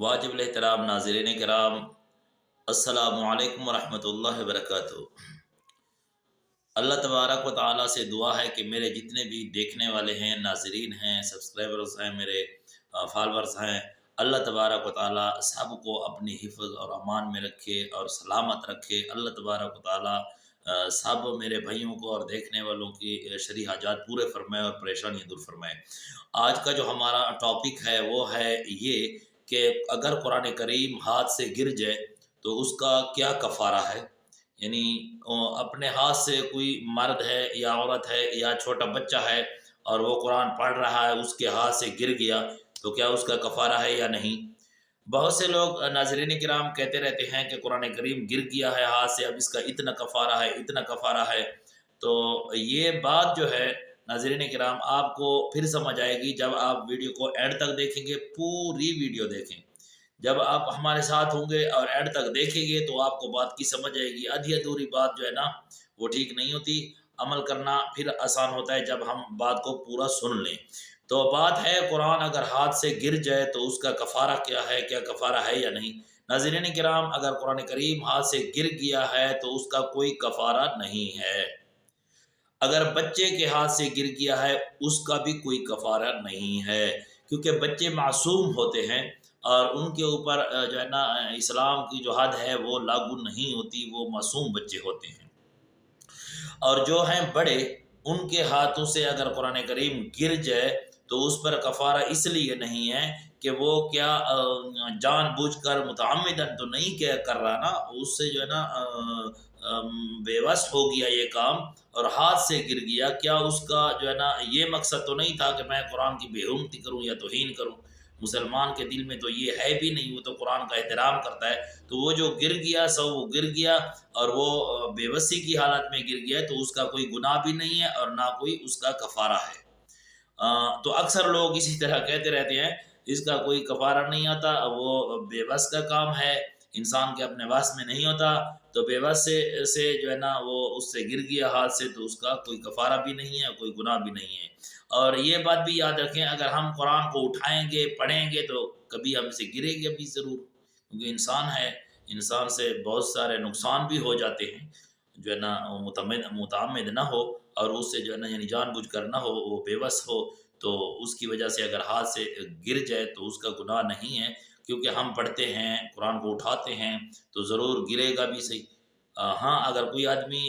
واجب الاحترام ناظرین کرام، السلام علیکم ورحمۃ اللہ وبرکاتہ۔ اللہ تبارک و تعالیٰ سے دعا ہے کہ میرے جتنے بھی دیکھنے والے ہیں، ناظرین ہیں، سبسکرائبرز ہیں، میرے فالورز ہیں، اللہ تبارک و تعالیٰ سب کو اپنی حفظ اور امان میں رکھے اور سلامت رکھے۔ اللہ تبارک و تعالیٰ سب میرے بھائیوں کو اور دیکھنے والوں کی شرعی حاجات پورے فرمائے اور پریشانیاں دور فرمائے۔ آج کا جو ہمارا ٹاپک ہے وہ ہے یہ کہ اگر قرآن کریم ہاتھ سے گر جائے تو اس کا کیا کفارہ ہے۔ یعنی اپنے ہاتھ سے کوئی مرد ہے یا عورت ہے یا چھوٹا بچہ ہے اور وہ قرآن پڑھ رہا ہے، اس کے ہاتھ سے گر گیا تو کیا اس کا کفارہ ہے یا نہیں۔ بہت سے لوگ ناظرین کرام کہتے رہتے ہیں کہ قرآن کریم گر گیا ہے ہاتھ سے، اب اس کا اتنا کفارہ ہے، اتنا کفارہ ہے۔ تو یہ بات جو ہے ناظرین کرام آپ کو پھر سمجھ آئے گی جب آپ ویڈیو کو اینڈ تک دیکھیں گے، پوری ویڈیو دیکھیں۔ جب آپ ہمارے ساتھ ہوں گے اور اینڈ تک دیکھیں گے تو آپ کو بات کی سمجھ آئے گی۔ آدھی ادھوری بات جو ہے نا وہ ٹھیک نہیں ہوتی، عمل کرنا پھر آسان ہوتا ہے جب ہم بات کو پورا سن لیں۔ تو بات ہے قرآن اگر ہاتھ سے گر جائے تو اس کا کفارہ کیا ہے، کیا کفارہ ہے یا نہیں۔ ناظرین کرام، اگر قرآن کریم ہاتھ سے گر گیا ہے تو اس کا کوئی کفارہ نہیں ہے۔ اگر بچے کے ہاتھ سے گر گیا ہے اس کا بھی کوئی کفارہ نہیں ہے، کیونکہ بچے معصوم ہوتے ہیں اور ان کے اوپر جو ہے نا اسلام کی جو حد ہے وہ لاگو نہیں ہوتی، وہ معصوم بچے ہوتے ہیں۔ اور جو ہیں بڑے، ان کے ہاتھوں سے اگر قرآن کریم گر جائے تو اس پر کفارہ اس لیے نہیں ہے کہ وہ کیا جان بوجھ کر متعمدن تو نہیں کیا کر رہا نا، اس سے جو ہے نا بے وس ہو گیا یہ کام اور ہاتھ سے گر گیا، کیا اس کا جو ہے نا یہ مقصد تو نہیں تھا کہ میں قرآن کی بے حرمتی کروں یا توہین کروں۔ مسلمان کے دل میں تو یہ ہے بھی نہیں، وہ تو قرآن کا احترام کرتا ہے۔ تو وہ جو گر گیا سو وہ گر گیا اور وہ بے بسی کی حالت میں گر گیا تو اس کا کوئی گناہ بھی نہیں ہے اور نہ کوئی اس کا کفارہ ہے۔ تو اکثر لوگ اسی طرح کہتے رہتے ہیں اس کا کوئی کفارہ نہیں آتا، وہ بے بس کا کام ہے، انسان کے اپنے بس میں نہیں ہوتا، تو بے بس سے جو ہے نا وہ اس سے گر گیا ہاتھ سے تو اس کا کوئی کفارہ بھی نہیں ہے، کوئی گناہ بھی نہیں ہے۔ اور یہ بات بھی یاد رکھیں، اگر ہم قرآن کو اٹھائیں گے پڑھیں گے تو کبھی ہم سے گرے گا بھی ضرور، کیونکہ انسان ہے، انسان سے بہت سارے نقصان بھی ہو جاتے ہیں۔ جو ہے نا متعمد نہ ہو اور اس سے جو ہے نا یعنی جان بوجھ کر نہ ہو، وہ بے بس ہو، تو اس کی وجہ سے اگر ہاتھ سے گر جائے تو اس کا گناہ نہیں ہے، کیونکہ ہم پڑھتے ہیں قرآن کو اٹھاتے ہیں تو ضرور گرے گا بھی صحیح۔ ہاں اگر کوئی آدمی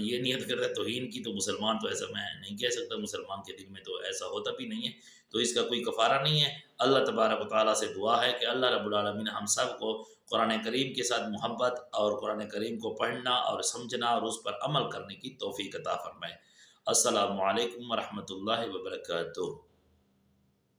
یہ نیت کرتا ہے توہین کی تو مسلمان تو ایسا میں نہیں کہہ سکتا، مسلمان کے دل میں تو ایسا ہوتا بھی نہیں ہے، تو اس کا کوئی کفارہ نہیں ہے۔ اللہ تبارک و تعالیٰ سے دعا ہے کہ اللہ رب العالمین ہم سب کو قرآن کریم کے ساتھ محبت اور قرآن کریم کو پڑھنا اور سمجھنا اور اس پر عمل کرنے کی توفیق عطا فرمائے۔ السلام علیکم ورحمۃ اللہ وبرکاتہ۔